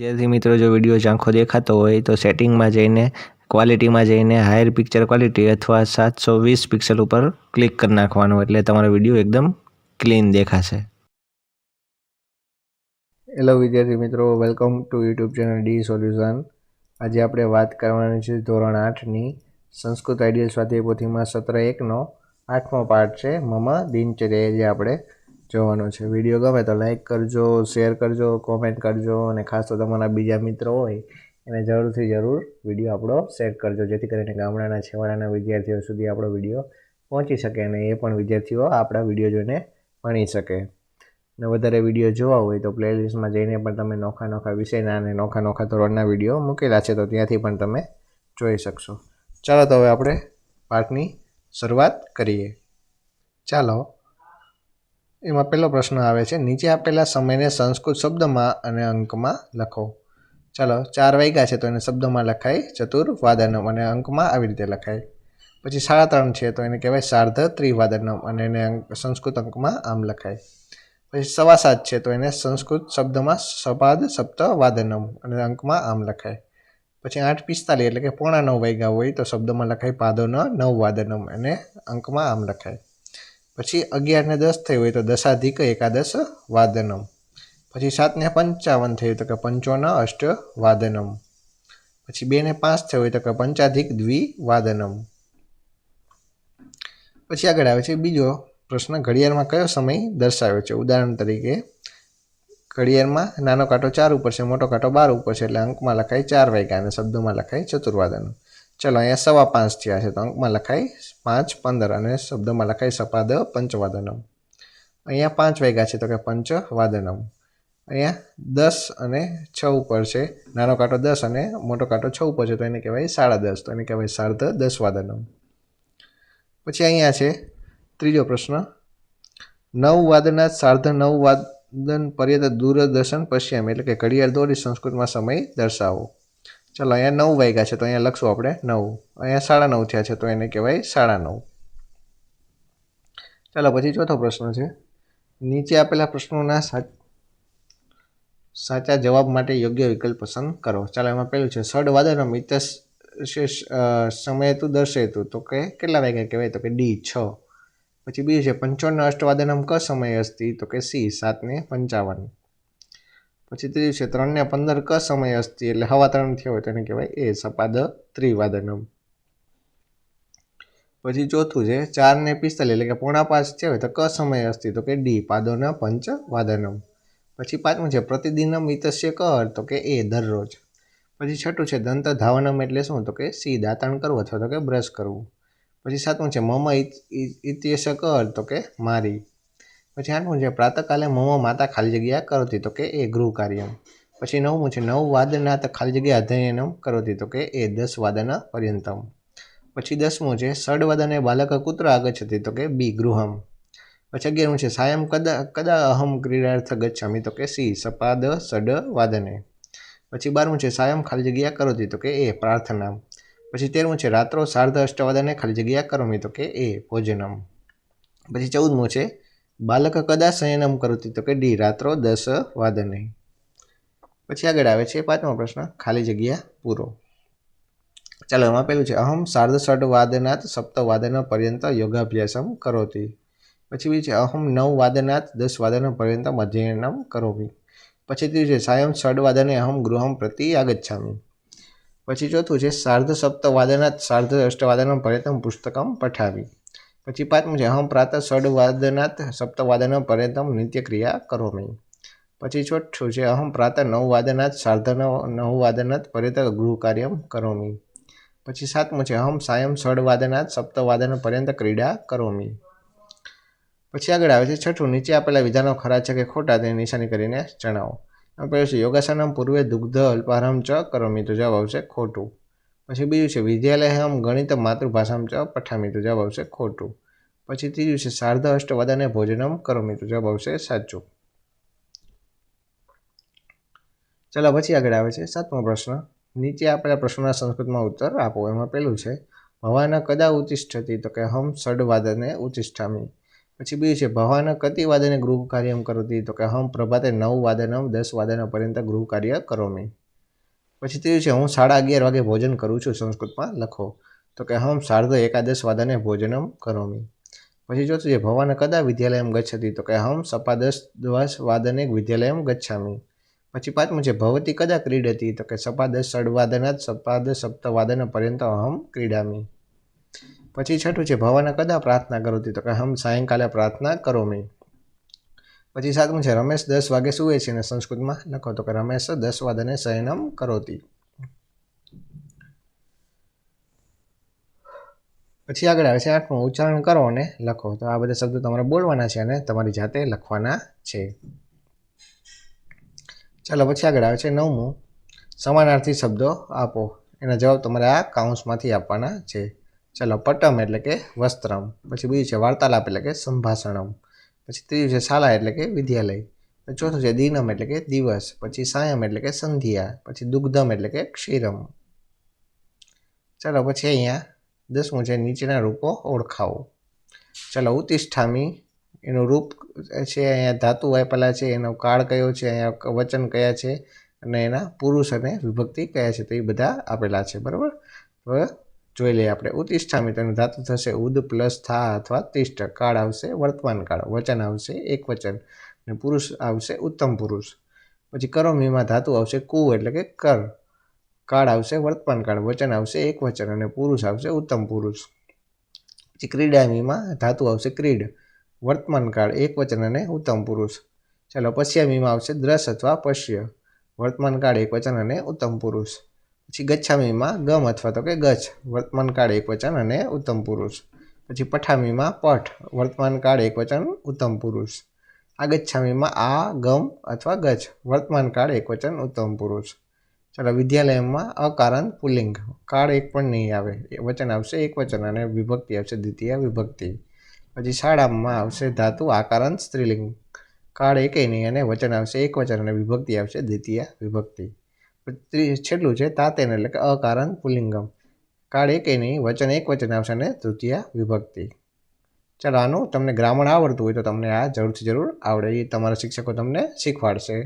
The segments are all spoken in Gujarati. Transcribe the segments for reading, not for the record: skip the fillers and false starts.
विद्यार्थी मित्रों जो विडियो झांखो देखातो होय तो सेटिंग में जईने क्वॉलिटी में जईने हायर पिक्चर क्वॉलिटी अथवा 720 पिक्सल पर क्लिक कर नाखवानुं एटले तमारो विडियो एकदम क्लीन देखाशे। हेलो विद्यार्थी मित्रों, welcome to YouTube channel D solution. आज आपणे बात करवानी छे धोरण 8 नी संस्कृत आइडियल स्वाध्याय पोथीमां सत्र 1 नो 8मो पार्ट छे मम दिनचर्या। जे आपणे જોવાનો છે। વિડીયો ગમે તો લાઈક કરજો, શેર કરજો, કોમેન્ટ કરજો અને ખાસ તો તમારા બીજા મિત્રો હોય એને જરૂરથી જરૂર વિડીયો આપણો શેર કરજો, જેથી કરીને ગામડાના છેવાડાના વિદ્યાર્થીઓ સુધી આપણો વિડીયો પહોંચી શકે અને એ પણ વિદ્યાર્થીઓ આપણા વિડીયો જોઈને ભણી શકે। અને વધારે વિડીયો જોવા હોય તો પ્લેલિસ્ટમાં જઈને પણ તમે નોખા નોખા વિષયના અને નોખા નોખા ધોરણના વિડીયો મૂકેલા છે, તો ત્યાંથી પણ તમે જોઈ શકશો। ચાલો તો હવે આપણે પાઠની શરૂઆત કરીએ। ચાલો, એમાં પહેલો પ્રશ્ન આવે છે, નીચે આપેલા સમયને સંસ્કૃત શબ્દમાં અને અંકમાં લખો। ચાલો, 4 વાગ્યા છે તો એને શબ્દમાં લખાય ચતુર્વાદનમ અને અંકમાં આવી રીતે લખાય। પછી 3:30 છે તો એને કહેવાય સાર્ધ ત્રિવાદનમ અને એને સંસ્કૃત અંકમાં આમ લખાય। પછી 7:15 છે તો એને સંસ્કૃત શબ્દમાં સપાદ સપ્તવાદનમ અને અંકમાં આમ લખાય। પછી 8:45 એટલે કે 8:45 વાગ્યા હોય તો શબ્દમાં લખાય પાદોન નવવાદનમ અને અંકમાં આમ લખાય। પછી 11:10 થઈ હોય તો દશાધિક એકાદશ વાદનમ। પછી 7:55 થઈ તો કે પંચોન અષ્ટવાદનમ। પછી 2:05 થઈ હોય તો કે પંચાધિક દ્વિવાદનમ। પછી આગળ આવે છે બીજો પ્રશ્ન, ઘડિયાળમાં કયો સમય દર્શાવ્યો છે। ઉદાહરણ તરીકે ઘડિયાળમાં નાનો કાંટો 4 ઉપર છે, મોટો કાંટો 12 ઉપર છે, એટલે અંકમાં લખાય 4 વાગ્યા અને શબ્દમાં લખાય ચતુર્વાદન। ચલો, અહીંયા 5:15 થયા છે તો અંકમાં લખાય 5:15 અને શબ્દમાં લખાય સપાદ પંચવાદનમ। અહીંયા 5 વાગ્યા છે તો કે પંચવાદનમ। અહીંયા 10 અને 6 ઉપર છે, નાનો કાંટો 10 અને મોટો કાંટો 6 ઉપર છે તો એને કહેવાય 10:30, તો એને કહેવાય સાર્ધ 10 વાદનમ। પછી અહીંયા છે ત્રીજો પ્રશ્ન, 9 વાદનાત સાર્ધ 9 વાદન પર્યંત દૂરદર્શન પશ્યામી એટલે કે ઘડિયાળ દોરી સંસ્કૃતમાં સમય દર્શાવો। ચલો, અહીંયા 9 વાગ્યા છે તો અહીંયા લખશું આપણે 9। અહીંયા 9:30 થયા છે તો એને કહેવાય 9:30। ચાલો, પછી ચોથો પ્રશ્ન છે, નીચે આપેલા પ્રશ્નોના સાચા જવાબ માટે યોગ્ય વિકલ્પ પસંદ કરો। ચાલો, એમાં પહેલું છે ષડવાદનમ સમય તું દર્શેતું, તો કે કેટલા વાગ્યા કહેવાય તો કે ડી 6। પછી બીજું છે 55 અષ્ટવાદનમ ક સમય અસ્તિ, તો કે સી 7:55। પછી ત્રીજું છે 3:15 ક સમય અસ્તિ એટલે 3:15 થયો હોય તો એને કહેવાય એ સપાદ ત્રિવાદનમ। પછી ચોથું છે 4:45 એટલે કે 4:45 થયો હોય તો ક સમય અસ્તિ, તો કે ડી પાદોન પંચવાદનમ। પછી પાંચમું છે પ્રતિદિનમ ઇતસ્ય ક તો કે એ દરરોજ। પછી છઠ્ઠું છે દંત ધાવનમ એટલે શું, તો કે સી દાંતણ કરવું અથવા તો કે બ્રશ કરવું। પછી સાતમું છે મમ ઇત્યસ્ય ક તો કે મારી। પછી આઠમું છે પ્રાતકાલે મમ માતા ખાલી જગ્યા કરોતી, તો કે એ ગૃહ કાર્યમ। પછી નવમું છે 9 વાદનાત ખાલી જગ્યા અધ્યયનમ કરોતી, તો કે એ 10 વાદન પર્યંતમ। પછી 10મું છે ષડવાદને બાલક કુત્ર આગચ્છતિ, તો કે બી ગૃહમ। પછી 11મું છે સાયં કદા અહમ ક્રીડાર્થ ગચ્છામિ, તો કે સી સપાદ ષડ વાદને। પછી 12મું છે સાયં ખાલી જગ્યા કરોતી, તો કે એ પ્રાર્થના। પછી 13મું છે રાત્રો સાર્ધ અષ્ટવાદને ખાલી જગ્યા કરોમિ, તો કે એ ભોજનમ। પછી 14મું છે બાલક કદા શયનમ કરોતી, તો કે ડી રાત્રો 10 વાદને। પછી આગળ આવે છે પાંચમો પ્રશ્ન, ખાલી જગ્યા પૂરો। ચાલો, એમાં પહેલું છે અહમ સાર્ધ ષડવાદનાત સપ્તવાદન પર્યંત યોગાભ્યાસમ કરોતી। પછી બીજું છે અહમ 9 વાદનાત 10 વાદન પર્યંતમ અધ્યયનમ કરોમિ। પછી ત્રીજું છે સાયં ષડવાદને અહમ ગૃહમ પ્રતિ આગચ્છામિ। પછી ચોથું છે સાર્ધ સપ્તવાદનાત સાર્ધ અષ્ટવાદન પર્યંતમ પુસ્તકમ પઠામિ। પછી પાંચમું છે અહમ પ્રાતઃ ષડવાદનાત સપ્તવાદન પર્યંતમ નિત્યક્રિયા કરોમિ। પછી છઠ્ઠું છે અહમ પ્રાતઃ 9 વાદનાત સાર્ધ 9 વાદનાત પર્યંત ગૃહ કાર્યમ કરોમિ। પછી સાતમું છે અહમ સાયં ષડવાદનાત સપ્તવાદન પર્યંત ક્રીડા કરોમિ। પછી આગળ આવે છે છઠ્ઠું, નીચે આપેલા વિધાનો ખરા છે કે ખોટા તેની નિશાની કરીને જણાવો। પહેલું છે યોગાસનમ પૂર્વે દુગ્ધ અલ્પાહારમ ચ કરોમિ, તો જવાબ આવશે ખોટું। પછી બીજું છે વિદ્યાલયમ ગણિત માતૃભાષામ ચ પઠામિ, તો જવાબ આવશે ખોટું। પછી ત્રીજું છે સાર્ધ અષ્ટવાદને ભોજનમ કરોમિ, તો જવાબ આવશે સાચું। ચાલો, પછી આગળ આવે છે સાતમો પ્રશ્ન, નીચે આપેલા પ્રશ્નોના સંસ્કૃતમાં ઉત્તર આપો। એમાં પહેલું છે ભવાના કદા ઉત્તિષ્ઠતિ, તો કે હમ ષડવાદને ઉત્તિષ્ઠામિ। પછી બીજું છે ભવાન કતિ વાદને ગૃહ કાર્યમ કરોતી, તો કે અહમ પ્રભાતે 9 વાદનમ 10 વાદન પર્યંત ગૃહ કાર્ય કરોમી. પછી ત્રીજું છે હું 11:30 વાગે ભોજન કરું છું, સંસ્કૃતમાં લખો, તો કે અહમ 11:30 વાદને ભોજનમ કરોમી. પછી ચોથું છે ભવાન કદા વિદ્યાલયમ ગચ્છતિ, તો કે અહમ 11:15 વાદને વિદ્યાલયમ ગચ્છામી. પછી પાંચમું છે ભવતી કદા ક્રીડતી, તો કે 11:15 11:17 પર્યંત અહમ ક્રીડામી. પછી છઠ્ઠું છે ભવાન કદા પ્રાર્થના કરોતી, તો કે અહમ સાયંકાલે પ્રાર્થના કરોમી. પછી સાતમું છે રમેશ 10 વાગે સૂવે છે, અને સંસ્કૃતમાં લખો, તો કે રમેશ 10 વાદને શયનમ કરોતી. પછી આગળ આવે છે આઠમું ઉચ્ચારણ કરો અને લખો. તો આ બધા શબ્દો તમારે બોલવાના છે અને તમારી જાતે લખવાના છે. ચાલો પછી આગળ આવે છે નવમું સમાનાર્થી શબ્દો આપો. એના જવાબ તમારે આ કાઉન્સમાંથી આપવાના છે. ચાલો પટમ એટલે કે વસ્ત્રમ. પછી બીજું છે વાર્તાલાપ એટલે કે સંભાષણમ. પછી ત્રીજું છે શાળા એટલે કે વિદ્યાલય. ચોથું છે દિનમ એટલે કે દિવસ. પછી સાયમ એટલે કે સંધ્યા. પછી દુગ્ધમ એટલે કે ક્ષીરમ. ચાલો પછી અહીંયા 10મું છે નીચેના રૂપો ઓળખાવો. ચાલો ઉત્તિષ્ઠામી એનું રૂપ છે, અહીંયા ધાતુ આપેલા છે, એનો કાળ કયો છે, અહીંયા વચન કયા છે, અને એના પુરુષ અને વિભક્તિ કયા છે, તો એ બધા આપેલા છે. બરાબર, હવે જોઈ લઈએ આપણે. ઉત્તિષ્ઠામી તેનું ધાતુ થશે ઉદ પ્લસ થા અથવા તિષ્ઠ. કાળ આવશે વર્તમાન કાળ. વચન આવશે એક વચન, અને પુરુષ આવશે ઉત્તમ પુરુષ. પછી કરોમીમાં ધાતુ આવશે કુ એટલે કે કર. કાળ આવશે વર્તમાન કાળ. વચન આવશે એક વચન, અને પુરુષ આવશે ઉત્તમ પુરુષ. પછી ક્રીડામીમાં ધાતુ આવશે ક્રીડ. વર્તમાન કાળ એક વચન અને ઉત્તમ પુરુષ. ચાલો પશ્યામીમાં આવશે દ્રશ અથવા પશ્ય. વર્તમાન કાળ એક વચન અને ઉત્તમ પુરુષ. પછી ગચ્છામીમાં ગમ અથવા તો કે ગચ્છ. વર્તમાન કાળ એક વચન અને ઉત્તમ પુરુષ. પછી પઠામીમાં પઠ. વર્તમાન કાળ એક વચન ઉત્તમ પુરુષ. આગચ્છામીમાં આ ગમ અથવા ગચ્છ. વર્તમાન કાળ એક વચન ઉત્તમ પુરુષ. ચાલો વિદ્યાલયમાં અકારણ પુલ્લિંગ. કાળ એક પણ નહીં આવે. વચન આવશે એક વચન અને વિભક્તિ આવશે દ્વિતીય વિભક્તિ. પછી શાળામાં આવશે ધાતુ આકારણ સ્ત્રીલિંગ. કાળ એકેય નહીં અને વચન આવશે એક વચન અને વિભક્તિ આવશે દ્વિતીય વિભક્તિ. છેલ્લું છે તાતેન એટલે કે અકારણ પુલ્લિંગમ. કાળ એકેય નહીં, વચન એક વચન આવશે અને તૃતીય વિભક્તિ. ચાલો આનું તમને ગ્રામર આવડતું હોય તો તમને આ જરૂરથી જરૂર આવડે. એ તમારા શિક્ષકો તમને શીખવાડશે.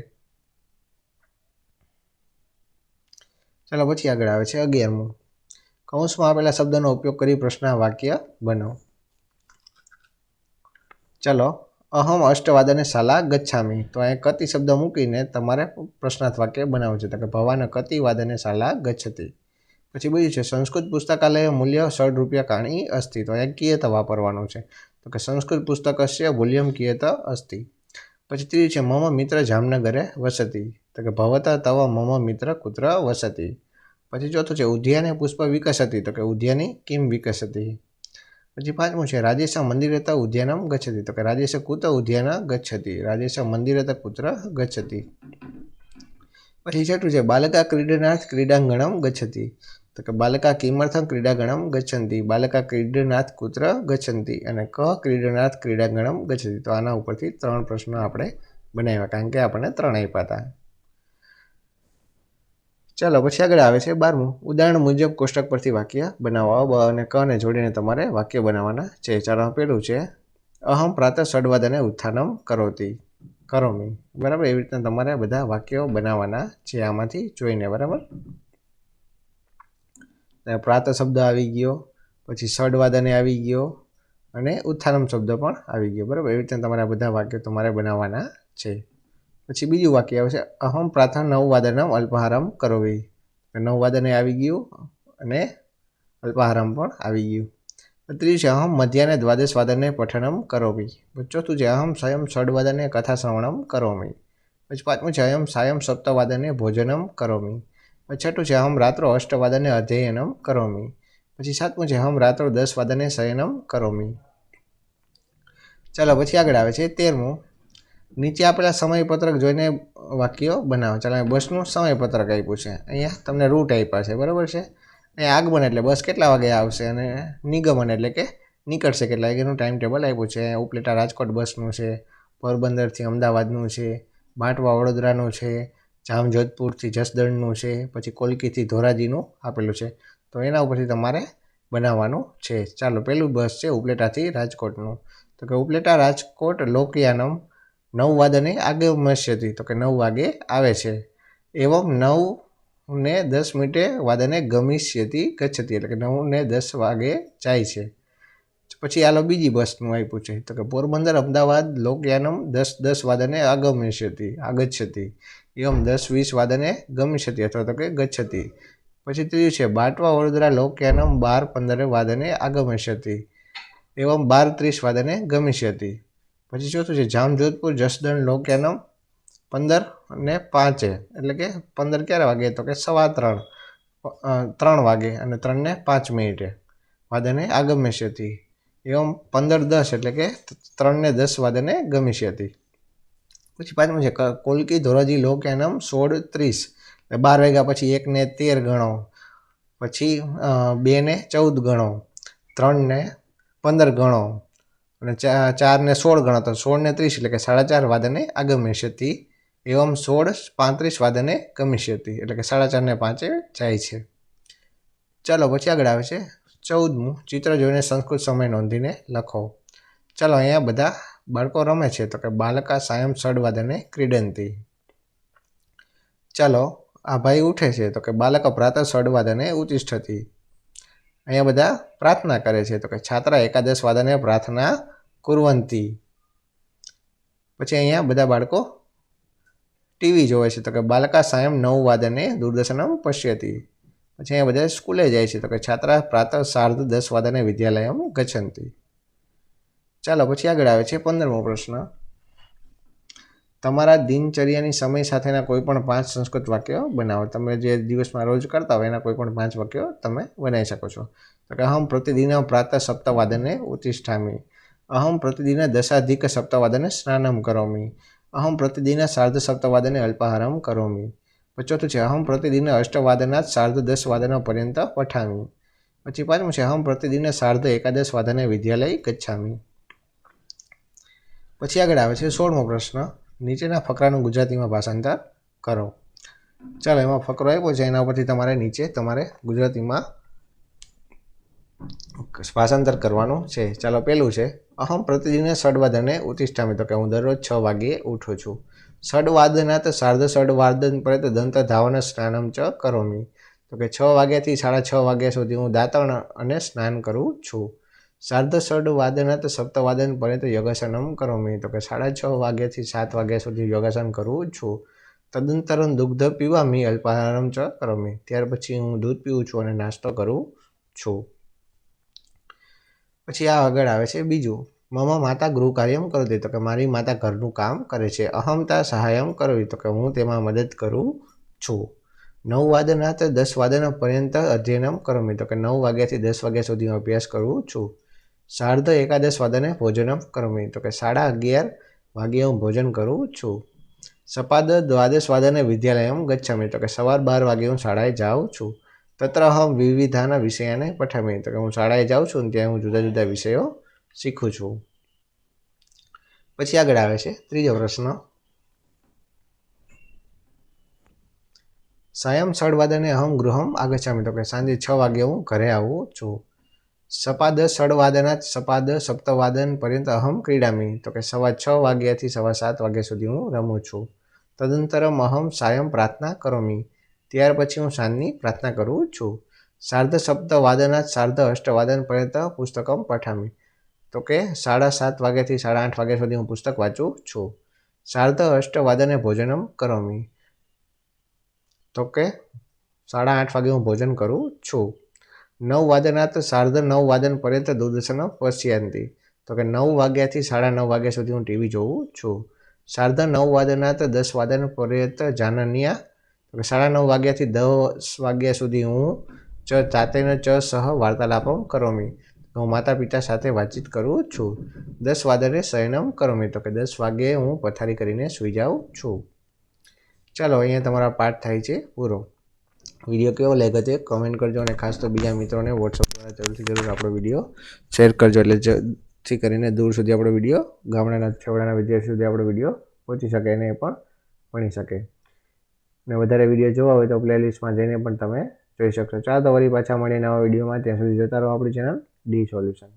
ચાલો પછી આગળ આવે છે 11મું કૌંસમાં આપેલા શબ્દનો ઉપયોગ કરી પ્રશ્ન વાક્ય બનાવો. ચાલો અહમ અષ્ટવાદને શાલા ગચ્છામી. તો અહીંયા કતિ શબ્દ મૂકીને તમારે પ્રશ્નાર્થ વાક્ય બનાવવું છે. તો કે ભવાન કતિ વાદને શાલા ગચ્છતિ. પછી બીજું છે સંસ્કૃત પુસ્તકાલય મૂલ્ય 16 રૂપિયા કાણી અસ્તિ. તો અહીંયા કિયત વાપરવાનું છે. તો કે સંસ્કૃત પુસ્તકસ્ય મૂલ્યમ કિયત અસ્તિ. પછી ત્રીજું છે મમ મિત્ર જામનગરે વસતિ. તો કે ભવત તવ મમ મિત્ર કુત્ર વસતિ. પછી ચોથું છે ઉદ્યાને પુષ્પ વિકસતિ. તો કે ઉદ્યાની કિમ વિકસતિ. પછી પાંચમું છે રાજેશ મંદિરત ઉદ્યાનમ ગચ્છતિ. તો કે રાજેશ કુત ઉદ્યાન ગચ્છતિ. રાજેશ મંદિરત કુત્ર ગચ્છતિ. પછી છઠ્ઠું છે બાલકા ક્રીડનાથ ક્રીડાંગણમ ગચ્છતિ. તો કે બાલકા કિમર્થમ ક્રીડાંગણમ ગચ્છન્તિ. બાલકા ક્રીડનાથ કુત્ર ગચ્છન્તિ. અને ક ક્રીડનાથ ક્રીડાંગણમ ગચ્છતિ. તો આના ઉપરથી 3 પ્રશ્નો આપણે બનાવ્યા, કારણ કે આપણને 3 આપ્યા હતા. ચાલો પછી આગળ આવે છે 12મું ઉદાહરણ મુજબ કોષ્ટક પરથી વાક્ય બનાવો. બ અને ક ને જોડીને તમારે વાક્ય બનાવવાના છે. ચાલો પેલું છે અહમ પ્રાતઃ ષડવાદને ઉત્થાનમ કરોમી. બરાબર, એવી રીતના તમારે બધા વાક્યો બનાવવાના છે આમાંથી જોઈને. બરાબર, પ્રાતઃ શબ્દ આવી ગયો, પછી ષડવાદને આવી ગયો, અને ઉત્થાનમ શબ્દ પણ આવી ગયો. બરાબર, એવી રીતના તમારા બધા વાક્યો તમારે બનાવવાના છે. પછી બીજું વાક્ય આવશે અહમ પ્રાતઃ 9 વાદનમ અલ્પાહારમ કરોમી. 9 વાદને આવી ગયું અને અલ્પાહારમ પણ આવી ગયું. ત્રીજું છે અહમ મધ્યાહ્ને 12 વાદને પઠનમ કરોમી. ચોથું છે અહમ સાયં 6 વાદને કથા શ્રવણમ કરોમી. પછી પાંચમું છે અહમ સાયં 7 વાદને ભોજનમ કરોમી. પછી છઠ્ઠું છે અહમ રાત્રો 8 વાદને અધ્યયનમ કરોમી. પછી સાતમું છે અહમ રાત્રો 10 વાદને શયનમ કરોમી. ચાલો પછી આગળ આવે છે 13મું નીચે આપેલા સમયપત્રક જોઈને વાક્યો બનાવો. ચાલો બસનું સમયપત્રક આપ્યું છે. અહીંયા તમને રૂટ આપ્યા છે. બરાબર છે, અહીંયા આગમન એટલે બસ કેટલા વાગે આવશે, અને નિગમન એટલે કે નીકળશે કેટલા વાગ્યાનું ટાઈમ ટેબલ આપ્યું છે. ઉપલેટા રાજકોટ બસનું છે, પોરબંદરથી અમદાવાદનું છે, બાંટવા વડોદરાનું છે, જામજોધપુરથી જસદણનું છે, પછી કોલકીથી ધોરાજીનું આપેલું છે. તો એના ઉપરથી તમારે બનાવવાનું છે. ચાલો પહેલું બસ છે ઉપલેટાથી રાજકોટનું. તો કે ઉપલેટા રાજકોટ લોકયાનમ 9 વાદને આગમસ્યતિ, તો કે 9 વાગે આવે છે. એવમ 9:10 વાદને ગમિષ્યતિ ગચ્છતિ, એટલે કે 9:10 વાગે જાય છે. પછી આલો બીજી બસનું આપ્યું છે, તો કે પોરબંદર અમદાવાદ લોકયાનમ 10:10 વાદને આગમસ્યતિ એવમ 10:20 વાદને ગમિષ્યતિ, અથવા તો કે ગચ્છતિ. પછી ત્રીજું છે બાટવા વડોદરા લોકયાનમ 12:15 વાદને આગમસ્યતિ એવમ 12:30 વાદને ગમિષ્યતિ. પછી ચોથું છે જામજોધપુર જસદણ લોકયાનમ 15:05, એટલે કે 15 ક્યારે વાગે, તો કે 3:15 વાગે અને 3:05 વાદને આગમસ્યતિ એવમ 15:10, એટલે કે 3:10 વાદને ગમિષ્યતિ. પછી પાંચમું છે કોલકી ધોરાજી લોકયાનમ 16:30, 12 વાગ્યા પછી 1:13 ગણો, પછી 2:14 ગણો, 3:15 ગણો અને 4:16 ગણો, તો 16:30, એટલે કે 4:30 વાદને આગમસ્યતિ એવમ 16:35 વાદને ગમિષ્યતિ, એટલે કે 4:45 જાય છે. ચાલો પછી આગળ આવે છે 14મું, ચિત્ર જોઈને સંસ્કૃત સમય નોંધીને લખો. ચાલો અહીંયા બધા બાળકો રમે છે, તો કે બાલકા સાયમ 6 વાદને ક્રીડંતી. ચાલો આ ભાઈ ઉઠે છે, તો કે બાલક પ્રાતઃ 6 વાદને ઉત્તિષ્ઠતિ. અહીંયા બધા પ્રાર્થના કરે છે, તો કે છાત્રા 11 વાદને પ્રાર્થના કુર્વંતી. પછી અહીંયા બધા બાળકો ટીવી જોવે છે, તો કે બાલકા સાયમ 9 વાદને દૂરદર્શનમ પશ્યતિ. પછી અહીંયા બધા સ્કૂલે જાય છે, તો કે છાત્રા પ્રાતઃ 10:30 વાદને વિદ્યાલયમ ગચ્છન્તિ. ચાલો પછી આગળ આવે છે 15મો પ્રશ્ન. તમારા દિનચર્યાની સમય સાથેના કોઈ પણ 5 સંસ્કૃત વાક્યો બનાવો. તમે જે દિવસમાં રોજ કરતા હોય એના કોઈ પણ 5 વાક્યો તમે બનાવી શકો છો. તો કે અહમ પ્રતિદિન પ્રાતઃ 7 વાદને ઉત્તિષ્ઠામિ, અહમ પ્રતિદિન 10:7 વાદને સ્નાનમ કરોમિ, અહમ પ્રતિદિન 7:30 વાદને અલ્પાહારમ કરોમિ. પછી ચોથું છે અહમ પ્રતિદિન 8 વાદનાत् 10:30 વાદન પર્યંત પઠામિ. પછી પાંચમું છે અહમ પ્રતિદિન 11:30 વાદને વિદ્યાલય ગચ્છામિ. પછી આગળ આવે છે 16મો પ્રશ્ન. નીચેના ફકરાનું ગુજરાતીમાં ભાષાંતર કરો. ચાલો એમાં ફકરો આપ્યો છે, એના ઉપરથી તમારે ગુજરાતીમાં ભાષાંતર કરવાનું છે. ચાલો પહેલું છે અહમ પ્રતિદિન 6 વાદને ઉત્તિષ્ઠામિ, તો કે હું દરરોજ 6 વાગ્યે ઉઠું છું. 6 વાદનાत् 6:30 વાદન પર્યંત દંત ધાવન સ્નાનમ ચ કરોમિ, તો કે 6 વાગ્યાથી 6:30 વાગ્યા સુધી હું દાંતણ અને સ્નાન કરું છું. 6:30 વાદનાत् 7 વાદન પર્યંત યોગાસનમ કરોમિ, તો કે 6:30 વાગ્યાથી 7 વાગ્યા સુધી યોગાસન કરું છું. તદંતરમ દુગ્ધ પીવામી અલ્પાહારમ ચ કરોમિ, ત્યાર પછી હું દૂધ પીવું છું અને નાસ્તો કરું છું. પછી આ આગળ આવે છે બીજું, મમ માતા ગૃહ કાર્યમ કરોતિ, તો કે મારી માતા ઘરનું કામ કરે છે. અહમતા સહાયમ કરોમિ, તો કે હું તેમાં મદદ કરું છું. 9 વાદનાत् 10 વાદન પર્યંત અધ્યયનમ કરોમિ, તો કે 9 વાગ્યાથી 10 વાગ્યા સુધી હું અભ્યાસ કરું છું. 11:30 વાદને ભોજનમ કરોમિ, તો કે 11:30 વાગ્યે હું ભોજન કરું છું. સપાદ 12 વાદને વિદ્યાલયમ ગચ્છામિ, તો કે સવાર 12 વાગે હું શાળાએ જાઉં છું. તત્ર અહમ વિવિધાના વિષયાને પઠામિ, તો કે હું શાળાએ જાઉં છું અને ત્યાં હું જુદા જુદા વિષયો શીખું છું. પછી આગળ આવે છે ત્રીજો પ્રશ્ન. સાયમ 6 વાદને અહમ ગૃહમ આગચ્છામિ, તો કે સાંજે 6 વાગે હું ઘરે આવું છું. સપાદ 6 વાદનાत् સપાદ 7 વાદન પર્યંત અહમ ક્રીડામિ, તો કે સવા 6 વાગ્યાથી સવા 7 વાગ્યા સુધી હું રમું છું. તદંતરમ અહમ સાયમ પ્રાર્થના કરોમિ, ત્યાર પછી હું સાંજની પ્રાર્થના કરું છું. 7:30 વાદનાत् 8:30 વાદન પર્યંત પુસ્તકમ પઠામિ, તો કે 7:30 વાગ્યાથી 8:30 વાગ્યા સુધી હું પુસ્તક વાંચું છું. 8:30 વાદને ભોજનમ કરોમિ, તો કે 8:30 વાગે હું ભોજન કરું છું. 9 વાદનાत् 9:30 વાદન પર્યંત દૂરદર્શન પશ્યન્તિ, તો કે 9 વાગ્યાથી 9:30 વાગ્યા સુધી હું ટીવી જોઉં છું. 9:30 વાદનાत् 10 વાદન પર્યંત જાનન્યા, તો કે 9:30 વાગ્યાથી 10 વાગ્યા સુધી હું ચાતેન ચ સહ વાર્તાલાપમ કરોમિ, હું માતા પિતા સાથે વાતચીત કરું છું. 10 વાદને શયનમ કરોમિ, તો કે 10 વાગ્યે હું પથારી કરીને સૂઈ જાઉં છું. ચાલો અહીંયા તમારા પાઠ થાય છે પૂરો. વિડીયો કેવો લાગ્યો તે કમેન્ટ કરજો અને ખાસ તો બીજા મિત્રોને વોટ્સઅપ દ્વારા જરૂર આપણો વિડીયો શેર કરજો, એટલે જેથી કરીને દૂર સુધી આપણો વિડીયો, ગામડાના છેવાડાના વિદ્યાર્થી સુધી આપણો વિડીયો પહોંચી શકે અને એ પણ ભણી શકે. અને વધારે વિડીયો જોવા હોય તો પ્લેલિસ્ટમાં જઈને પણ તમે જોઈ શકશો. ચાલો તો વળી પાછા મળીએ નવા વિડીયોમાં. ત્યાં સુધી જોતા રહો આપણી ચેનલ ડી સોલ્યુશન.